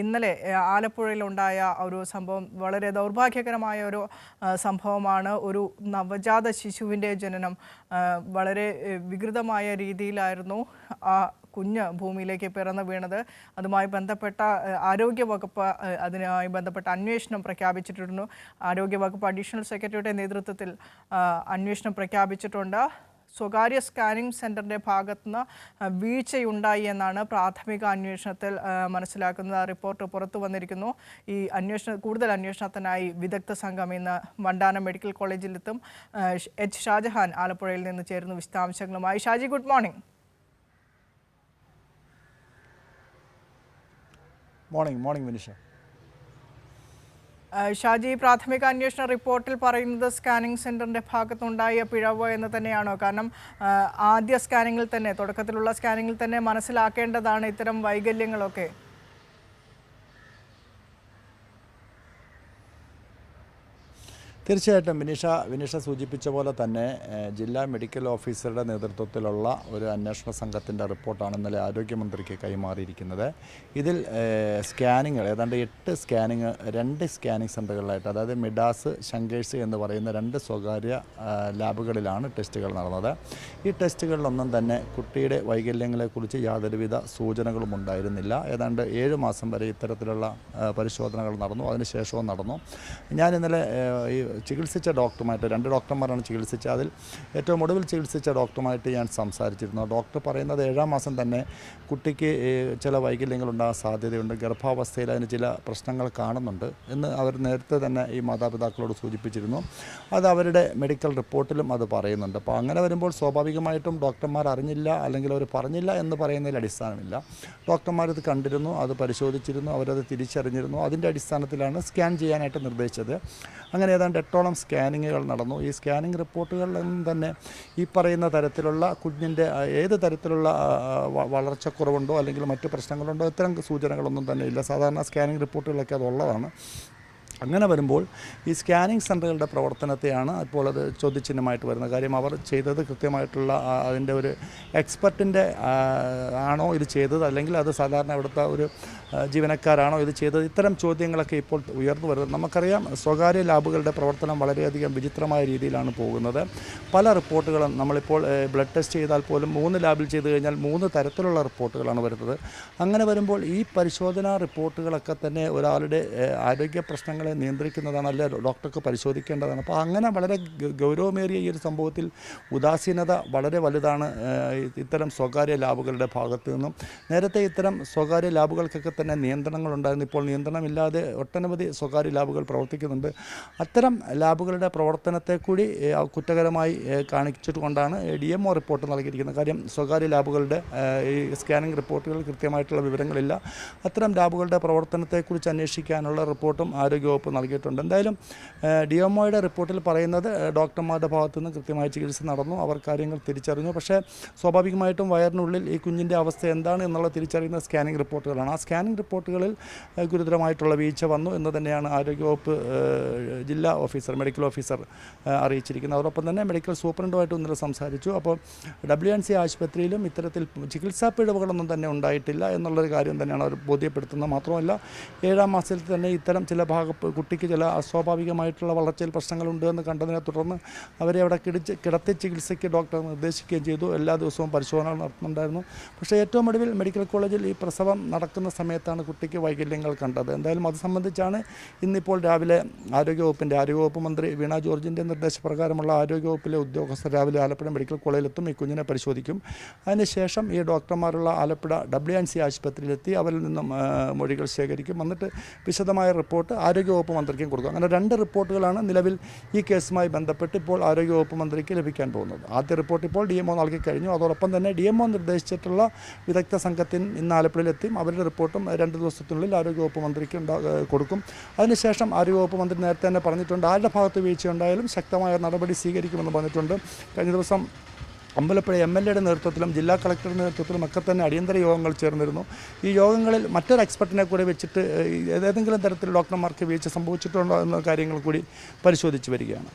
ഇന്നലെ ആലപ്പുഴയിലുണ്ടായ ഒരു സംഭവം വളരെ ദൗർഭാഗ്യകരമായ ഒരു സംഭവമാണ്. ഒരു നവജാത ശിശുവിൻ്റെ ജനനം വളരെ വികൃതമായ രീതിയിലായിരുന്നു ആ കുഞ്ഞ് ഭൂമിയിലേക്ക് പിറന്നു വീണത്. അതുമായി ബന്ധപ്പെട്ട ആരോഗ്യവകുപ്പ് അതിനുമായി ബന്ധപ്പെട്ട അന്വേഷണം പ്രഖ്യാപിച്ചിട്ടുണ്ട്. ആരോഗ്യവകുപ്പ് അഡീഷണൽ സെക്രട്ടറിയുടെ നേതൃത്വത്തിൽ അന്വേഷണം പ്രഖ്യാപിച്ചിട്ടുണ്ട്. സ്വകാര്യ സ്കാനിംഗ് സെൻ്ററിൻ്റെ ഭാഗത്തുനിന്ന് വീഴ്ചയുണ്ടായി എന്നാണ് പ്രാഥമിക അന്വേഷണത്തിൽ മനസ്സിലാക്കുന്ന റിപ്പോർട്ട് പുറത്തു വന്നിരിക്കുന്നു. ഈ കൂടുതൽ അന്വേഷണത്തിനായി വിദഗ്ധ സംഘം ഇന്ന് വണ്ടാനം മെഡിക്കൽ കോളേജിലെത്തും. എച്ച് ഷാജഹാൻ ആലപ്പുഴയിൽ നിന്ന് ചേരുന്നു വിശദാംശങ്ങളുമായി. Shaji, good morning. Morning Vinisha. Shaji, പ്രാഥമിക അന്വേഷണ റിപ്പോർട്ടിൽ പറയുന്നത് സ്കാനിംഗ് സെൻ്ററിൻ്റെ ഭാഗത്തുണ്ടായ പിഴവ് എന്ന് തന്നെയാണോ? കാരണം ആദ്യ സ്കാനിങ്ങിൽ തന്നെ, തുടക്കത്തിലുള്ള സ്കാനിങ്ങിൽ തന്നെ മനസ്സിലാക്കേണ്ടതാണ് ഇത്തരം വൈകല്യങ്ങളൊക്കെ. തീർച്ചയായിട്ടും വിനിഷ സൂചിപ്പിച്ച പോലെ തന്നെ ജില്ലാ മെഡിക്കൽ ഓഫീസറുടെ നേതൃത്വത്തിലുള്ള ഒരു അന്വേഷണ സംഘത്തിൻ്റെ റിപ്പോർട്ടാണ് ഇന്നലെ ആരോഗ്യമന്ത്രിക്ക് കൈമാറിയിരിക്കുന്നത്. ഇതിൽ സ്കാനിങ്ങൾ ഏതാണ്ട് 8 സ്കാനിങ് 2 സ്കാനിങ് സെൻ്ററുകളിലായിട്ട്, അതായത് മിഡാസ്, ശങ്കേഴ്സ് എന്ന് പറയുന്ന 2 സ്വകാര്യ ലാബുകളിലാണ് ടെസ്റ്റുകൾ നടന്നത്. ഈ ടെസ്റ്റുകളിലൊന്നും തന്നെ കുട്ടിയുടെ വൈകല്യങ്ങളെക്കുറിച്ച് യാതൊരുവിധ സൂചനകളും ഉണ്ടായിരുന്നില്ല. ഏതാണ്ട് 7 മാസം വരെ ഇത്തരത്തിലുള്ള പരിശോധനകൾ നടന്നു. അതിനുശേഷവും നടന്നു. ഞാൻ ഇന്നലെ ഈ ചികിത്സിച്ച ഡോക്ടറുമായിട്ട്, 2 ഡോക്ടർമാരാണ് ചികിത്സിച്ചത്. അതിൽ ഏറ്റവും ഒടുവിൽ ചികിത്സിച്ച ഡോക്ടറുമായിട്ട് ഞാൻ സംസാരിച്ചിരുന്നു. ഡോക്ടർ പറയുന്നത് 7-ാം മാസം തന്നെ കുട്ടിക്ക് ചില വൈകല്യങ്ങൾ ഉണ്ടാകാൻ സാധ്യതയുണ്ട്, ഗർഭാവസ്ഥയിൽ അതിന് ചില പ്രശ്നങ്ങൾ കാണുന്നുണ്ട് എന്ന് അവർ നേരത്തെ തന്നെ ഈ മാതാപിതാക്കളോട് സൂചിപ്പിച്ചിരുന്നു. അത് അവരുടെ മെഡിക്കൽ റിപ്പോർട്ടിലും അത് പറയുന്നുണ്ട്. അപ്പോൾ അങ്ങനെ വരുമ്പോൾ സ്വാഭാവികമായിട്ടും ഡോക്ടർമാർ അറിഞ്ഞില്ല അല്ലെങ്കിൽ അവർ പറഞ്ഞില്ല എന്ന് പറയുന്നതിൽ അടിസ്ഥാനമില്ല. ഡോക്ടർമാരത് കണ്ടിരുന്നു, അത് പരിശോധിച്ചിരുന്നു, അവരത് തിരിച്ചറിഞ്ഞിരുന്നു. അതിൻ്റെ അടിസ്ഥാനത്തിലാണ് സ്കാൻ ചെയ്യാനായിട്ട് നിർദ്ദേശിച്ചത്. അങ്ങനെ ഏതാണ്ട് 8ഓളം സ്കാനിങ്ങുകൾ നടന്നു. ഈ സ്കാനിങ് റിപ്പോർട്ടുകളിലൊന്നും തന്നെ ഈ പറയുന്ന തരത്തിലുള്ള കുഞ്ഞിൻ്റെ ഏത് തരത്തിലുള്ള വളർച്ചക്കുറവുണ്ടോ അല്ലെങ്കിൽ മറ്റു പ്രശ്നങ്ങളുണ്ടോ ഇത്തരം സൂചനകളൊന്നും തന്നെ ഇല്ല. സാധാരണ സ്കാനിങ് റിപ്പോർട്ടുകളൊക്കെ അതുള്ളതാണ്. അങ്ങനെ വരുമ്പോൾ ഈ സ്കാനിങ് സെൻ്ററുകളുടെ പ്രവർത്തനത്തെയാണ് ഇപ്പോൾ അത് ചോദ്യചിഹ്നമായിട്ട് വരുന്ന കാര്യം. അവർ ചെയ്തത് കൃത്യമായിട്ടുള്ള അതിൻ്റെ ഒരു എക്സ്പെർട്ടിൻ്റെ ആണോ ഇത് ചെയ്തത്, അല്ലെങ്കിൽ അത് സാധാരണ ഇവിടുത്തെ ഒരു ജീവനക്കാരാണോ ഇത് ചെയ്തത്? ഇത്തരം ചോദ്യങ്ങളൊക്കെ ഇപ്പോൾ ഉയർന്നു വരുന്നത്. നമുക്കറിയാം, സ്വകാര്യ ലാബുകളുടെ പ്രവർത്തനം വളരെയധികം വിചിത്രമായ രീതിയിലാണ് പോകുന്നത്. പല റിപ്പോർട്ടുകളും നമ്മളിപ്പോൾ ബ്ലഡ് ടെസ്റ്റ് ചെയ്താൽ പോലും 3 ലാബിൽ ചെയ്ത് കഴിഞ്ഞാൽ 3 തരത്തിലുള്ള റിപ്പോർട്ടുകളാണ് വരുന്നത്. അങ്ങനെ വരുമ്പോൾ ഈ പരിശോധനാ റിപ്പോർട്ടുകളൊക്കെ തന്നെ ഒരാളുടെ ആരോഗ്യ പ്രശ്നങ്ങൾ നിയന്ത്രിക്കുന്നതാണ്, അല്ലെ ഡോക്ടർക്ക് പരിശോധിക്കേണ്ടതാണ്. അപ്പോൾ അങ്ങനെ വളരെ ഗൗരവമേറിയ ഈ ഒരു സംഭവത്തിൽ ഉദാസീനത വളരെ വലുതാണ് ഇത്തരം സ്വകാര്യ ലാബുകളുടെ ഭാഗത്തു നിന്നും. നേരത്തെ ഇത്തരം സ്വകാര്യ ലാബുകൾക്കൊക്കെ തന്നെ നിയന്ത്രണങ്ങളുണ്ടായിരുന്നു. ഇപ്പോൾ നിയന്ത്രണമില്ലാതെ ഒട്ടനവധി സ്വകാര്യ ലാബുകൾ പ്രവർത്തിക്കുന്നുണ്ട്. അത്തരം ലാബുകളുടെ പ്രവർത്തനത്തെ കൂടി കുറ്റകരമായി കാണിച്ചിട്ടുകൊണ്ടാണ് DMO റിപ്പോർട്ട് നൽകിയിരിക്കുന്നത്. കാര്യം, സ്വകാര്യ ലാബുകളുടെ ഈ സ്കാനിംഗ് റിപ്പോർട്ടുകൾ കൃത്യമായിട്ടുള്ള വിവരങ്ങളില്ല. അത്തരം ലാബുകളുടെ പ്രവർത്തനത്തെക്കുറിച്ച് അന്വേഷിക്കാനുള്ള റിപ്പോർട്ടും ആരോഗ്യവകുപ്പ് നൽകിയിട്ടുണ്ട്. എന്തായാലും DMOയുടെ റിപ്പോർട്ടിൽ പറയുന്നത് ഡോക്ടർമാരുടെ ഭാഗത്തുനിന്ന് കൃത്യമായ ചികിത്സ നടന്നു, അവർ കാര്യങ്ങൾ തിരിച്ചറിഞ്ഞു. പക്ഷേ സ്വാഭാവികമായിട്ടും വയറിനുള്ളിൽ ഈ കുഞ്ഞിൻ്റെ അവസ്ഥ എന്താണ് എന്നുള്ള തിരിച്ചറിയുന്ന സ്കാനിംഗ് റിപ്പോർട്ടുകളാണ്. ആ സ്കാനിംഗ് റിപ്പോർട്ടുകളിൽ ഗുരുതരമായിട്ടുള്ള വീഴ്ച വന്നു എന്ന് തന്നെയാണ് ആരോഗ്യവകുപ്പ് ജില്ലാ ഓഫീസർ, മെഡിക്കൽ ഓഫീസർ അറിയിച്ചിരിക്കുന്നത്. അതോടൊപ്പം തന്നെ മെഡിക്കൽ സൂപ്രണ്ടുമായിട്ട് ഇന്നലെ സംസാരിച്ചു. അപ്പോൾ WNC ആശുപത്രിയിലും ഇത്തരത്തിൽ ചികിത്സാ പിഴവുകളൊന്നും തന്നെ ഉണ്ടായിട്ടില്ല എന്നുള്ളൊരു കാര്യം തന്നെയാണ് അവർ ബോധ്യപ്പെടുത്തുന്നത്. മാത്രമല്ല, 7-ാം മാസത്തിൽ തന്നെ ഇത്തരം ചില കുട്ടിക്ക് ചില അസ്വാഭാവികമായിട്ടുള്ള വളർച്ചയിൽ പ്രശ്നങ്ങളുണ്ട് എന്ന് കണ്ടതിനെ തുടർന്ന് അവരെ അവിടെ കിടത്തി ചികിത്സയ്ക്ക് ഡോക്ടർ നിർദ്ദേശിക്കുകയും ചെയ്തു. എല്ലാ ദിവസവും പരിശോധനകൾ നടത്തുന്നുണ്ടായിരുന്നു. പക്ഷേ ഏറ്റവും ഒടുവിൽ മെഡിക്കൽ കോളേജിൽ ഈ പ്രസവം നടക്കുന്ന സമയത്താണ് കുട്ടിക്ക് വൈകല്യങ്ങൾ കണ്ടത്. എന്തായാലും അത് സംബന്ധിച്ചാണ് ഇന്നിപ്പോൾ രാവിലെ ആരോഗ്യവകുപ്പ് മന്ത്രി വീണ ജോർജിൻ്റെ നിർദ്ദേശപ്രകാരമുള്ള ആരോഗ്യവകുപ്പിലെ ഉദ്യോഗസ്ഥർ രാവിലെ ആലപ്പുഴ മെഡിക്കൽ കോളേജിലെത്തും. ഈ കുഞ്ഞിനെ പരിശോധിക്കും. അതിനുശേഷം ഈ ഡോക്ടർമാരുള്ള ആലപ്പുഴ WNC ആശുപത്രിയിലെത്തി അവരിൽ നിന്നും മൊഴികൾ ശേഖരിക്കും. എന്നിട്ട് വിശദമായ റിപ്പോർട്ട് ആരോഗ്യവകുപ്പ് മന്ത്രിക്കും കൊടുക്കും. അങ്ങനെ 2 റിപ്പോർട്ടുകളാണ് നിലവിൽ ഈ കേസുമായി ബന്ധപ്പെട്ട് ഇപ്പോൾ ആരോഗ്യവകുപ്പ് മന്ത്രിക്ക് ലഭിക്കാൻ പോകുന്നത്. ആദ്യ റിപ്പോർട്ട് ഇപ്പോൾ DMO നൽകി കഴിഞ്ഞു. അതോടൊപ്പം തന്നെ DMO നിർദ്ദേശിച്ചിട്ടുള്ള വിദഗ്ധ സംഘത്തിന് ഇന്ന് ആലപ്പുഴയിലെത്തി. അവരുടെ റിപ്പോർട്ടും 2 ദിവസത്തിനുള്ളിൽ ആരോഗ്യവകുപ്പ് മന്ത്രിക്ക് കൊടുക്കും. അതിനുശേഷം ആരോഗ്യവകുപ്പ് മന്ത്രി നേരത്തെ തന്നെ പറഞ്ഞിട്ടുണ്ട്, ആരുടെ ഭാഗത്ത് വീഴ്ചയുണ്ടായാലും ശക്തമായ നടപടി സ്വീകരിക്കുമെന്ന് പറഞ്ഞിട്ടുണ്ട്. കഴിഞ്ഞ ദിവസം അമ്പലപ്പുഴ MLAയുടെ നേതൃത്വത്തിലും ജില്ലാ കളക്ടറുടെ നേതൃത്വത്തിലും ഒക്കെ തന്നെ അടിയന്തര യോഗങ്ങൾ ചേർന്നിരുന്നു. ഈ യോഗങ്ങളിൽ മറ്റൊരു എക്സ്പെർട്ടിനെ കൂടി വെച്ചിട്ട് ഏതെങ്കിലും തരത്തിൽ ഡോക്ടർമാർക്ക് വീഴ്ച സംഭവിച്ചിട്ടുണ്ടോ എന്ന കാര്യങ്ങൾ കൂടി പരിശോധിച്ച് വരികയാണ്.